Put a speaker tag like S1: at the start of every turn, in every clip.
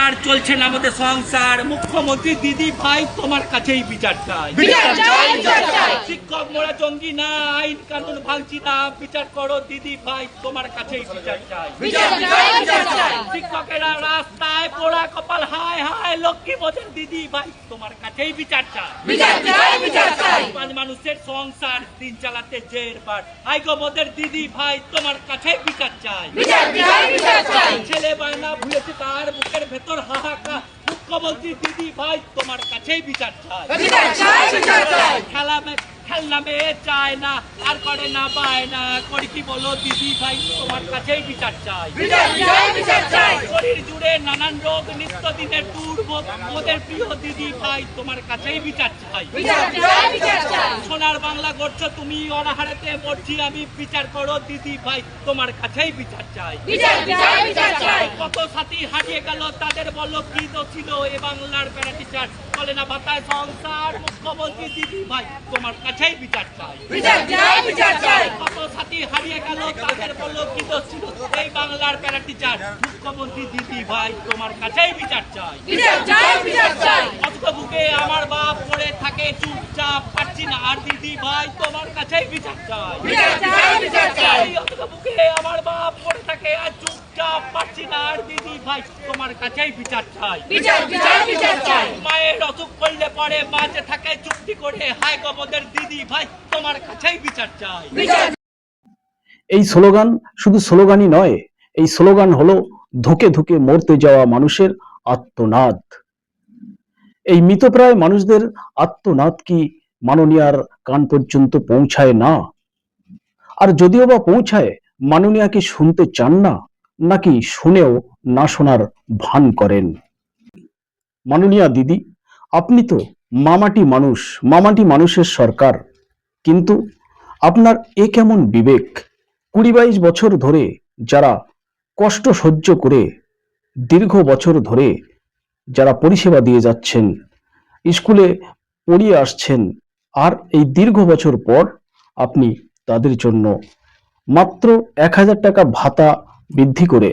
S1: বিচার চলছে না আমাদের সংসার, মুখ্যমন্ত্রী দিদি ভাই তোমার কাছেই বিচার চাই। শিক্ষক মোরা জঙ্গি না, আইন কানুন ভাঙছি না, বিচার করো দিদি ভাই তোমার কাছেই বিচার চাই। শিক্ষকেরা রাস্তায় পোড়া কপাল হায় হায়, লক্ষ্মী বোঝেন দিদি ভাই তোমার কাছেই বিচার চাই। মানুষের সংসার দিন চালাতে জের বার, আই গো মোদের দিদি ভাই তোমার কাছেই বিচার চাই। ছেলে বায়না ভুলেছে তার বুকের ভেতর হাহাকার, মুখ্যমন্ত্রী দিদি ভাই তোমার কাছেই বিচার চাই। খেলনা মেয়ে চায় না, আর করে না বায়না, করি কি বলো দিদি ভাই তোমার কাছেই বিচার চাই। শরীর জুড়ে নানান রোগ, নিত্যদিনের দুর্ভোগ, ওদের প্রিয় দিদি ভাই তোমার কাছেই বিচার চাই। সোনার বাংলা গড়ছো তুমি, অনাহারেতে মরছি আমি, বিচার করো দিদি ভাই তোমার কাছেই বিচার চাই। কত সাথী হারিয়ে গেল তাদের বলো কি দোষ ছিল, এ বাংলার প্যারা টিচার চলে না ভাতায় সংসার, মুখ্যমন্ত্রী দিদি ভাই তোমার কাছেই বিচার চাই। কত সাথী হারিয়ে গেল তাদের বলো কি দোষ ছিল, এই বাংলার প্যারা টিচার মুখ্যমন্ত্রী দিদি ভাই তোমার কাছেই বিচার চাই। অথচ বুকে আমার বাপ পড়ে থাকে চুপচাপ, পাচ্ছি না আর দিদি ভাই তোমার কাছেই বিচার চাই। অথচ বুকে আমার বাপ পড়ে থাকে আর চুপচাপ, পাচ্ছি না আর দিদি ভাই তোমার কাছেই বিচার চাই। মায়ের অসুখ করলে পরে বাঁচে থাকে চুক্তি করে, হায় গবদের দিদি ভাই তোমার কাছেই বিচার চাই।
S2: এই স্লোগান শুধু স্লোগানই নয়, এই স্লোগান হলো ধুকে ধুকে মরতে যাওয়া মানুষের আত্মনাদ। এই মৃতপ্রায় মানুষদের আত্মনাদ কি মাননীয়ার কান পর্যন্ত পৌঁছায় না? আর যদিও বা পৌঁছায়, মাননীয়া কি শুনতে চান না, নাকি শুনেও না শোনার ভান করেন? মাননীয়া দিদি, আপনি তো মামাটি মানুষের সরকার, কিন্তু আপনার এ কেমন বিবেক? 20-22 বছর ধরে যারা কষ্ট সহ্য করে, দীর্ঘ বছর ধরে যারা পরিষেবা দিয়ে যাচ্ছেন, স্কুলে পড়িয়ে আসছেন, আর এই দীর্ঘ বছর পর আপনি তাদের জন্য মাত্র 1000 টাকা ভাতা বৃদ্ধি করে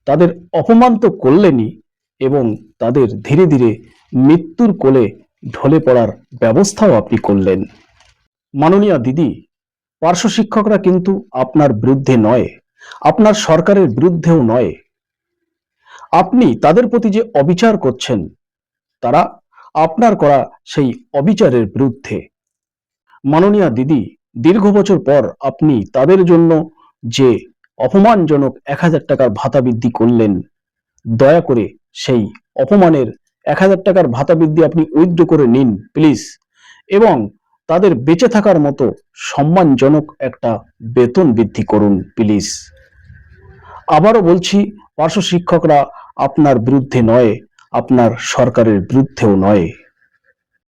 S2: তাদের অপমান তো করলেনই, এবং তাদের ধীরে ধীরে মৃত্যুর কোলে ঢলে পড়ার ব্যবস্থাও আপনি করলেন। মাননীয়া দিদি, পার্শ্ব শিক্ষকরা কিন্তু আপনার বিরুদ্ধে নয়, আপনার সরকারের বিরুদ্ধেও নয়। আপনি তাদের প্রতি যে অবিচার করছেন, তারা আপনার করা সেই অবিচারের বিরুদ্ধে। মাননীয়া দিদি, দীর্ঘ বছর পর আপনি তাদের জন্য যে অপমানজনক 1000 টাকার ভাতা বৃদ্ধি করলেন, দয়া করে সেই অপমানের 1000 টাকার ভাতা বৃদ্ধি আপনি উইথড্র করে নিন প্লিজ, এবং তাদের বেঁচে থাকার মতো সম্মানজনক একটা বেতন বৃদ্ধি করুন প্লিজ। আবারও বলছি, পার্শ্ব শিক্ষকরা আপনার বিরুদ্ধে নয়, আপনার সরকারের বিরুদ্ধেও নয়।